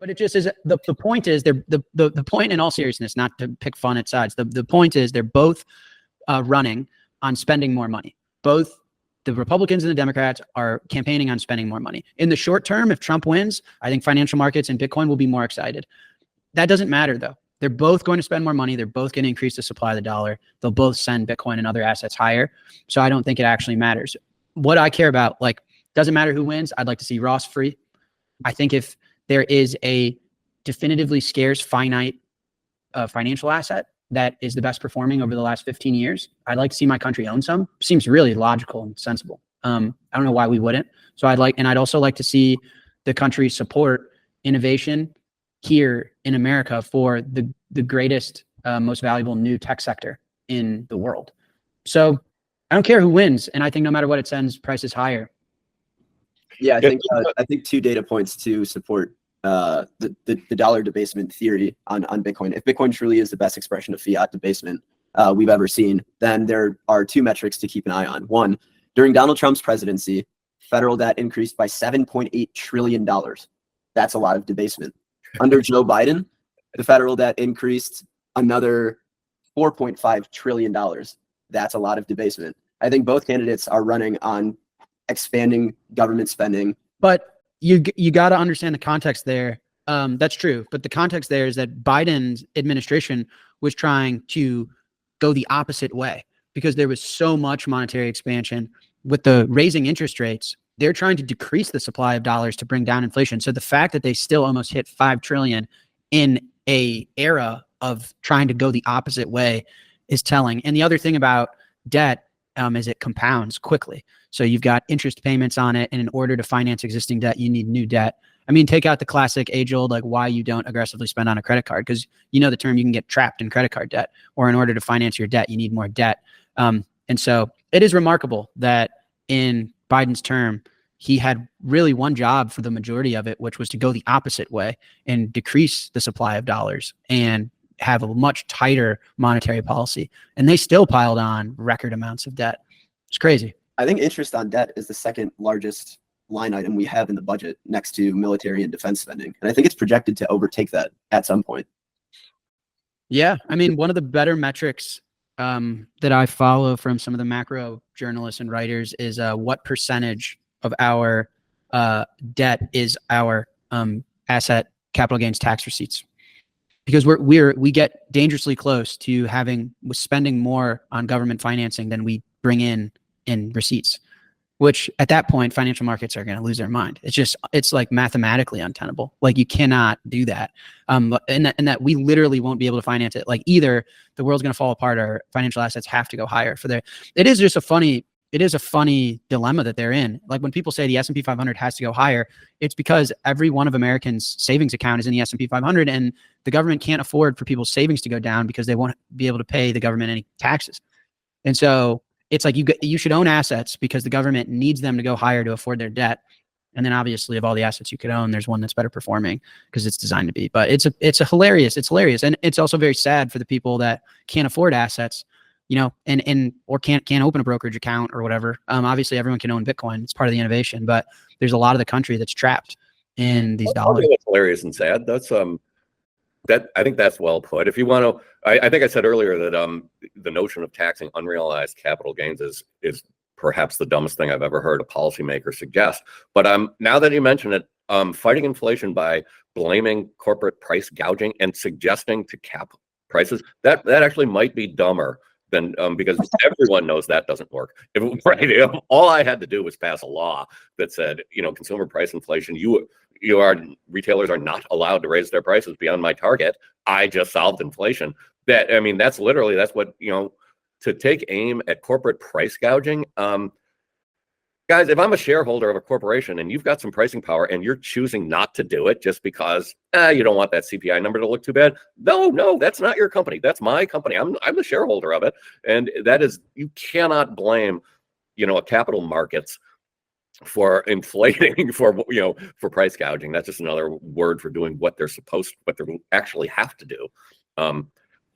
But it just is the point is the point in all seriousness, not to pick fun at sides. The point is they're both running on spending more money. Both the Republicans and the Democrats are campaigning on spending more money. In the short term, if Trump wins, I think financial markets and Bitcoin will be more excited. That doesn't matter though. They're both going to spend more money. They're both going to increase the supply of the dollar. They'll both send Bitcoin and other assets higher. So I don't think it actually matters. What I care about, like, doesn't matter who wins. I'd like to see Ross free. I think if there is a definitively scarce, finite financial asset that is the best performing over the last 15 years, I'd like to see my country own some. Seems really logical and sensible. I don't know why we wouldn't. So I'd also like to see the country support innovation here in America for the greatest, most valuable new tech sector in the world. So I don't care who wins. And I think no matter what, it sends prices higher. Yeah, I think 2 data points to support the dollar debasement theory on Bitcoin. If Bitcoin truly is the best expression of fiat debasement we've ever seen, then there are 2 metrics to keep an eye on. One, during Donald Trump's presidency, federal debt increased by $7.8 trillion. That's a lot of debasement. Under Joe Biden, the federal debt increased another $4.5 trillion. That's a lot of debasement. I think both candidates are running on expanding government spending. But you got to understand the context there. That's true. But the context there is that Biden's administration was trying to go the opposite way because there was so much monetary expansion with the raising interest rates. They're trying to decrease the supply of dollars to bring down inflation. So the fact that they still almost hit 5 trillion in a era of trying to go the opposite way is telling. And the other thing about debt is it compounds quickly. So you've got interest payments on it. And in order to finance existing debt, you need new debt. I mean, take out the classic age-old, like why you don't aggressively spend on a credit card, because you know the term, you can get trapped in credit card debt, or in order to finance your debt, you need more debt. And so it is remarkable that in Biden's term, he had really one job for the majority of it, which was to go the opposite way and decrease the supply of dollars and have a much tighter monetary policy. And they still piled on record amounts of debt. It's crazy. I think interest on debt is the second largest line item we have in the budget next to military and defense spending. And I think it's projected to overtake that at some point. Yeah. I mean, one of the better metrics that I follow from some of the macro journalists and writers is what percentage of our debt is our asset capital gains tax receipts, because we get dangerously close to spending more on government financing than we bring in receipts, which at that point financial markets are going to lose their mind. It's like mathematically untenable. Like you cannot do that. And that we literally won't be able to finance it. Like either the world's going to fall apart or financial assets have to go higher for it is a funny dilemma that they're in. Like when people say the S&P 500 has to go higher, it's because every one of Americans' savings account is in the S&P 500 and the government can't afford for people's savings to go down because they won't be able to pay the government any taxes. And so it's like you should own assets because the government needs them to go higher to afford their debt. And then obviously of all the assets you could own, there's one that's better performing because it's designed to be. But it's hilarious. And it's also very sad for the people that can't afford assets, you know, or can't open a brokerage account or whatever. Obviously everyone can own Bitcoin. It's part of the innovation, but there's a lot of the country that's trapped in these dollars. That's hilarious and sad. That's I think that's well put. If you want to, I think I said earlier that the notion of taxing unrealized capital gains is perhaps the dumbest thing I've ever heard a policymaker suggest. But now that you mention it, fighting inflation by blaming corporate price gouging and suggesting to cap prices, that actually might be dumber than because everyone knows that doesn't work. If all I had to do was pass a law that said, you know, consumer price inflation, retailers are not allowed to raise their prices beyond my target. I just solved inflation. That's what, you know, to take aim at corporate price gouging. Guys, if I'm a shareholder of a corporation and you've got some pricing power and you're choosing not to do it just because you don't want that CPI number to look too bad, no, that's not your company. That's my company. I'm the shareholder of it. And you cannot blame, you know, capital markets for inflating, for price gouging. That's just another word for doing what they actually have to do.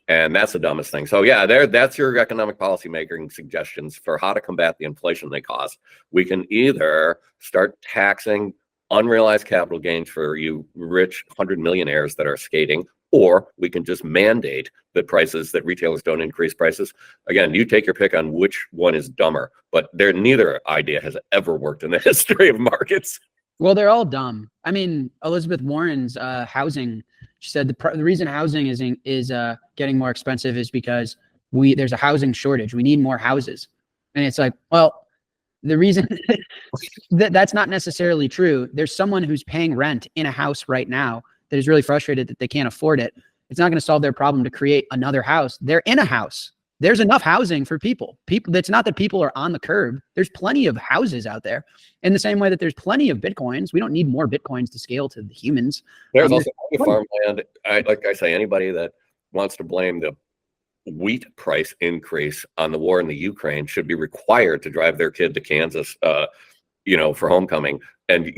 And that's the dumbest thing. So yeah, that's your economic policy making suggestions for how to combat the inflation they cause. We can either start taxing unrealized capital gains for you rich 100 millionaires that are skating, or we can just mandate that retailers don't increase prices. Again, you take your pick on which one is dumber, but neither idea has ever worked in the history of markets. Well, they're all dumb. I mean, Elizabeth Warren's housing, she said the reason housing is getting more expensive is because there's a housing shortage. We need more houses. And it's like, well, the reason that's not necessarily true. There's someone who's paying rent in a house right now that is really frustrated that they can't afford it. It's not going to solve their problem to create another house. They're in a house. There's enough housing for people. It's not that people are on the curb. There's plenty of houses out there. In the same way that there's plenty of Bitcoins. We don't need more Bitcoins to scale to the humans. There's also farmland. Like I say, anybody that wants to blame the wheat price increase on the war in the Ukraine should be required to drive their kid to Kansas, for homecoming, and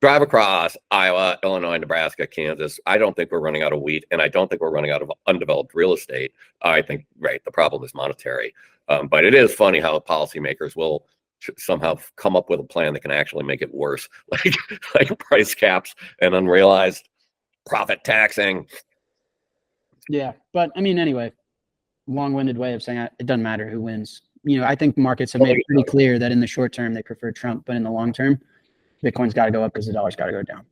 drive across Iowa, Illinois, Nebraska, Kansas. I don't think we're running out of wheat, and I don't think we're running out of undeveloped real estate. I think, the problem is monetary. But it is funny how policymakers will somehow come up with a plan that can actually make it worse, like price caps and unrealized profit taxing. Yeah, but I mean, anyway, long-winded way of saying it doesn't matter who wins. I think markets have made it pretty clear that in the short term they prefer Trump, but in the long term, Bitcoin's got to go up because the dollar's got to go down.